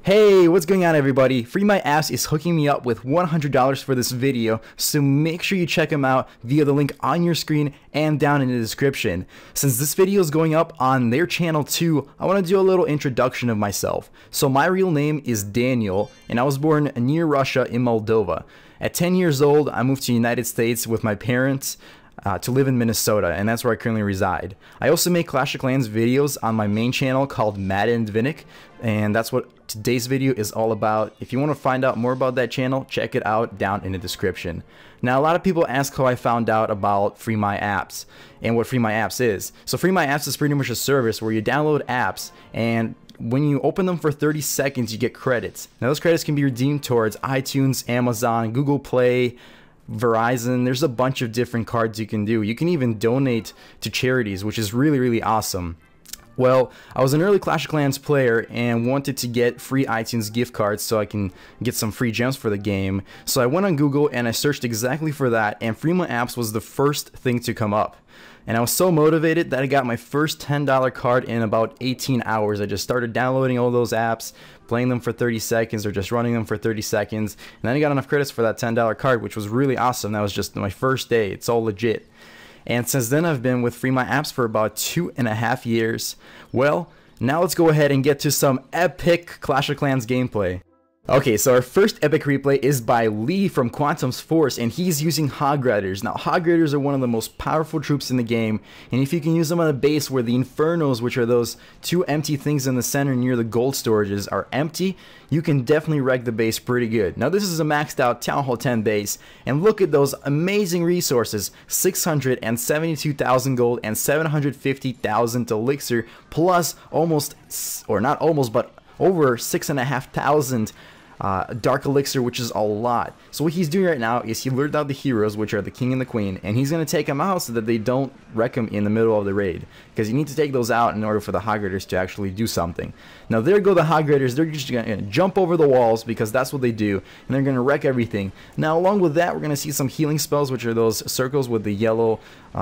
Hey, what's going on everybody? FreeMyApps is hooking me up with $100 for this video, so make sure you check them out via the link on your screen and down in the description. Since this video is going up on their channel too, I want to do a little introduction of myself. So my real name is Daniil, and I was born near Russia in Moldova. At 10 years old, I moved to the United States with my parents to live in Minnesota, and that's where I currently reside. I also make Clash of Clans videos on my main channel called MaddenDvinik, and that's what today's video is all about. If you want to find out more about that channel, check it out down in the description. Now, a lot of people ask how I found out about FreeMyApps and what FreeMyApps is. So FreeMyApps is pretty much a service where you download apps, and when you open them for 30 seconds, you get credits. Now, those credits can be redeemed towards iTunes, Amazon, Google Play, Verizon. There's a bunch of different cards you can do. You can even donate to charities, which is really awesome. Well, I was an early Clash of Clans player and wanted to get free iTunes gift cards so I can get some free gems for the game. So I went on Google and I searched exactly for that, and FreeMyApps was the first thing to come up. And I was so motivated that I got my first $10 card in about 18 hours. I just started downloading all those apps, playing them for 30 seconds or just running them for 30 seconds. And then I got enough credits for that $10 card, which was really awesome. That was just my first day. It's all legit. And since then, I've been with FreeMyApps for about 2.5 years. Well, now let's go ahead and get to some epic Clash of Clans gameplay. Okay, so our first epic replay is by Lee from Quantum's Force, and he's using Hog Riders. Now, Hog Riders are one of the most powerful troops in the game, and if you can use them on a base where the Infernos, which are those two empty things in the center near the gold storages, are empty, you can definitely wreck the base pretty good. Now, this is a maxed out Town Hall 10 base, and look at those amazing resources: 672,000 gold and 750,000 elixir, plus almost, or not almost, but over 6,500 dark elixir, which is a lot. So what he's doing right now is he lured out the heroes, which are the king and the queen, and he's going to take them out so that they don't wreck him in the middle of the raid, because you need to take those out in order for the Hog Riders to actually do something. Now there go the Hog Riders. They're just going to jump over the walls because that's what they do, and they're going to wreck everything. Now along with that, we're going to see some healing spells, which are those circles with the yellow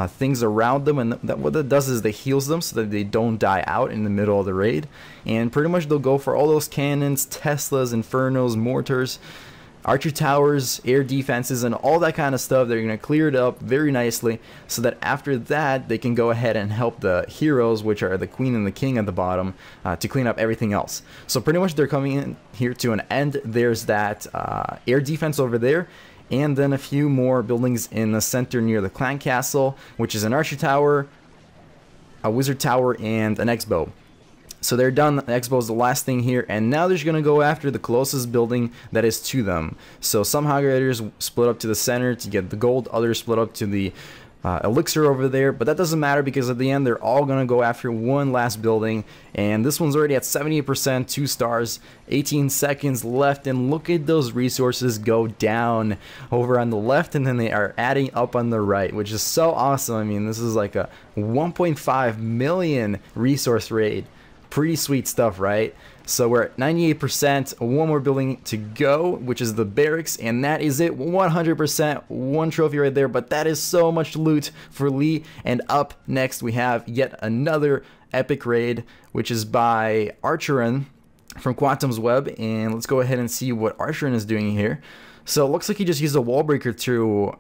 things around them, and what that does is it heals them so that they don't die out in the middle of the raid. And pretty much they'll go for all those cannons, Teslas, Infernos, mortars, archer towers, air defenses, and all that kind of stuff. They're going to clear it up very nicely so that after that they can go ahead and help the heroes, which are the queen and the king at the bottom, to clean up everything else. So pretty much they're coming in here to an end. There's that air defense over there, and then a few more buildings in the center near the clan castle, which is an archer tower, a wizard tower, and an X-bow. So they're done. The X-bow is the last thing here, and now they're just gonna go after the closest building that is to them. So some Hog Riders split up to the center to get the gold, others split up to the elixir over there, but that doesn't matter because at the end they're all gonna go after one last building, and this one's already at 78%, 2 stars, 18 seconds left, and look at those resources go down over on the left, and then they are adding up on the right, which is so awesome. I mean, this is like a 1.5 million resource raid. Pretty sweet stuff, right? So we're at 98%, one more building to go, which is the barracks, and that is it. 100%, one trophy right there, but that is so much loot for Lee. And up next we have yet another epic raid, which is by Archerin from Quantum's Web, and let's go ahead and see what Archerin is doing here. So it looks like he just used a wall breaker to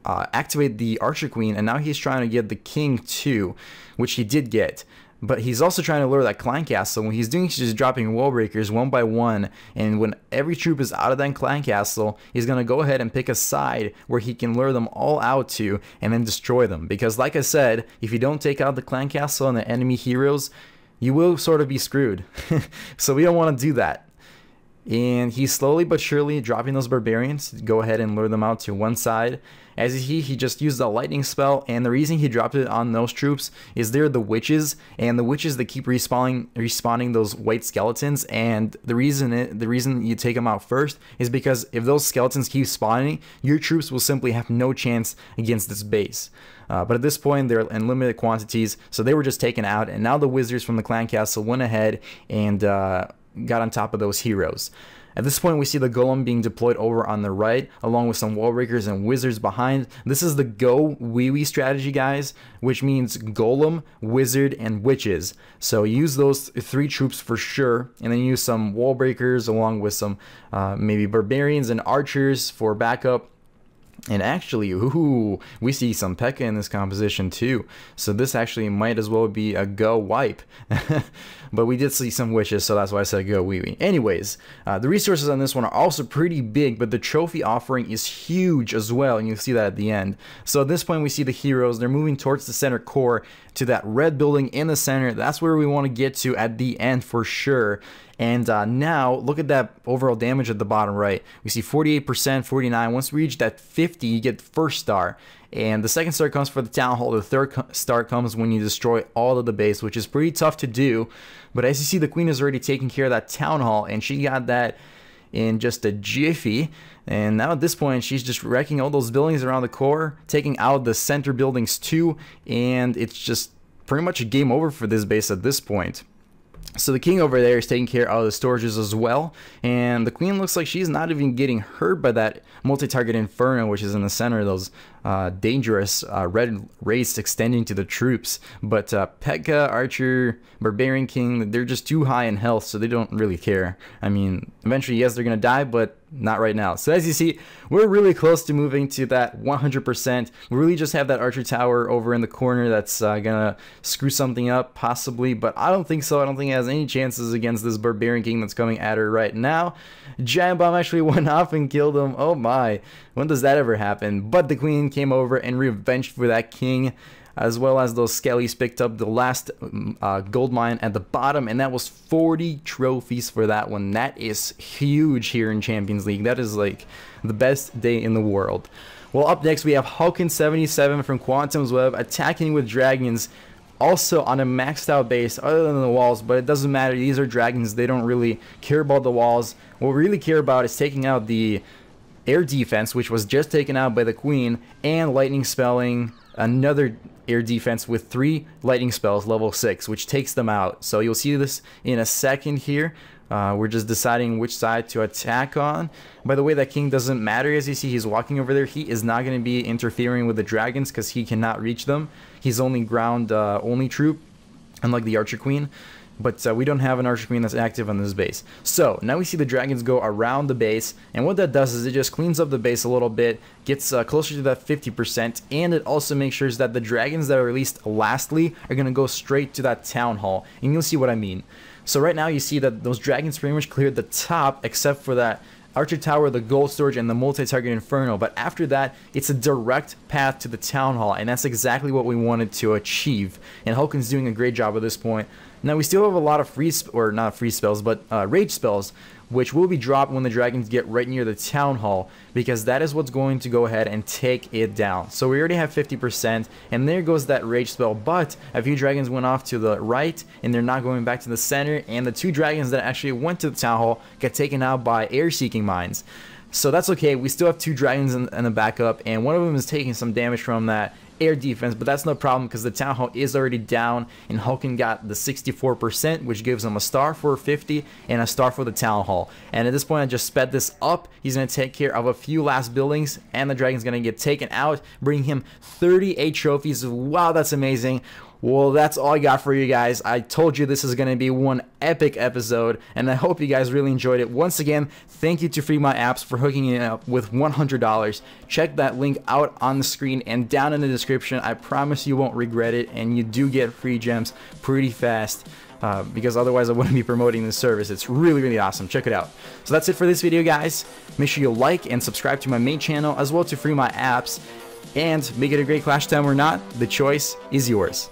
activate the Archer Queen, and now he's trying to get the king too, which he did get. But he's also trying to lure that clan castle. What he's doing is just dropping wall breakers one by one, and when every troop is out of that clan castle, he's going to go ahead and pick a side where he can lure them all out to and then destroy them. Because like I said, if you don't take out the clan castle and the enemy heroes, you will sort of be screwed. So we don't want to do that. And he's slowly but surely dropping those barbarians to go ahead and lure them out to one side. As he just used a lightning spell, and the reason he dropped it on those troops is they're the witches, and the witches that keep respawning those white skeletons. And the reason you take them out first is because if those skeletons keep spawning, your troops will simply have no chance against this base. But at this point, they're in limited quantities, so they were just taken out, and now the wizards from the clan castle went ahead and got on top of those heroes. At this point, we see the golem being deployed over on the right, along with some wall breakers and wizards behind. This is the go wee wee strategy, guys, which means golem, wizard, and witches. So use those 3 troops for sure, and then use some wall breakers along with some maybe barbarians and archers for backup. And actually, ooh, we see some P.E.K.K.A. in this composition too. So this actually might as well be a go wipe. But we did see some witches, so that's why I said go wee wee. Anyways, the resources on this one are also pretty big, but the trophy offering is huge as well, and you'll see that at the end. So at this point, we see the heroes. They're moving towards the center core, to that red building in the center. That's where we want to get to at the end for sure. And now look at that overall damage at the bottom right. We see 48%, 49. Once we reach that 50, you get the first star. And the second star comes for the town hall. The third star comes when you destroy all of the base, which is pretty tough to do. But as you see, the queen is already taking care of that town hall, and she got that in just a jiffy. And now at this point, she's just wrecking all those buildings around the core, taking out the center buildings too, and it's just pretty much a game over for this base at this point. So the king over there is taking care of the storages as well, and the queen looks like she's not even getting hurt by that multi-target inferno, which is in the center of those dangerous red rays extending to the troops. But P.E.K.K.A., Archer, Barbarian King, they're just too high in health, so they don't really care. I mean, eventually, yes, they're gonna die, but not right now. So as you see, we're really close to moving to that 100%. We really just have that Archer Tower over in the corner that's gonna screw something up, possibly, but I don't think so. I don't think it has any chances against this Barbarian King that's coming at her right now. Giant Bomb actually went off and killed him. Oh my, when does that ever happen? But the queen came over and revenged for that king, as well as those skellies picked up the last gold mine at the bottom, and that was 40 trophies for that one. That is huge here in Champions League. That is like the best day in the world. Well, up next we have Hulkin77 from Quantum's Web attacking with dragons, also on a maxed out base other than the walls, but it doesn't matter. These are dragons. They don't really care about the walls. What we really care about is taking out the air defense, which was just taken out by the queen, and lightning spelling another air defense with 3 lightning spells level 6, which takes them out. So you'll see this in a second here. We're just deciding which side to attack on. By the way, that king doesn't matter. As you see, he's walking over there. He is not going to be interfering with the dragons because he cannot reach them. He's only ground only troop, unlike the Archer Queen. But we don't have an Archer Queen that's active on this base. So now we see the dragons go around the base, and what that does is it just cleans up the base a little bit, gets closer to that 50%, and it also makes sure that the dragons that are released lastly are going to go straight to that town hall, and you'll see what I mean. So right now you see that those dragons pretty much cleared the top, except for that Archer Tower, the gold storage, and the multi-target inferno. But after that, it's a direct path to the town hall, and that's exactly what we wanted to achieve. And Hulkin's doing a great job at this point. Now we still have a lot of not free spells, but rage spells, which will be dropped when the dragons get right near the town hall, because that is what's going to go ahead and take it down. So we already have 50%, and there goes that rage spell, but a few dragons went off to the right, and they're not going back to the center, and the 2 dragons that actually went to the town hall got taken out by air-seeking mines. So that's okay. We still have 2 dragons in the backup, and one of them is taking some damage from that air defense, but that's no problem because the town hall is already down, and Hulkin got the 64%, which gives him a star for 50 and a star for the town hall. And at this point, I just sped this up. He's going to take care of a few last buildings, and the dragon's going to get taken out, bringing him 38 trophies. Wow, that's amazing. Well, that's all I got for you guys. I told you this is going to be one epic episode, and I hope you guys really enjoyed it. Once again, thank you to FreeMyApps for hooking it up with $100. Check that link out on the screen and down in the description. I promise you won't regret it, and you do get free gems pretty fast. Because otherwise I wouldn't be promoting this service. It's really, really awesome. Check it out. So that's it for this video, guys. Make sure you like and subscribe to my main channel as well to FreeMyApps, and make it a great Clash time or not. The choice is yours.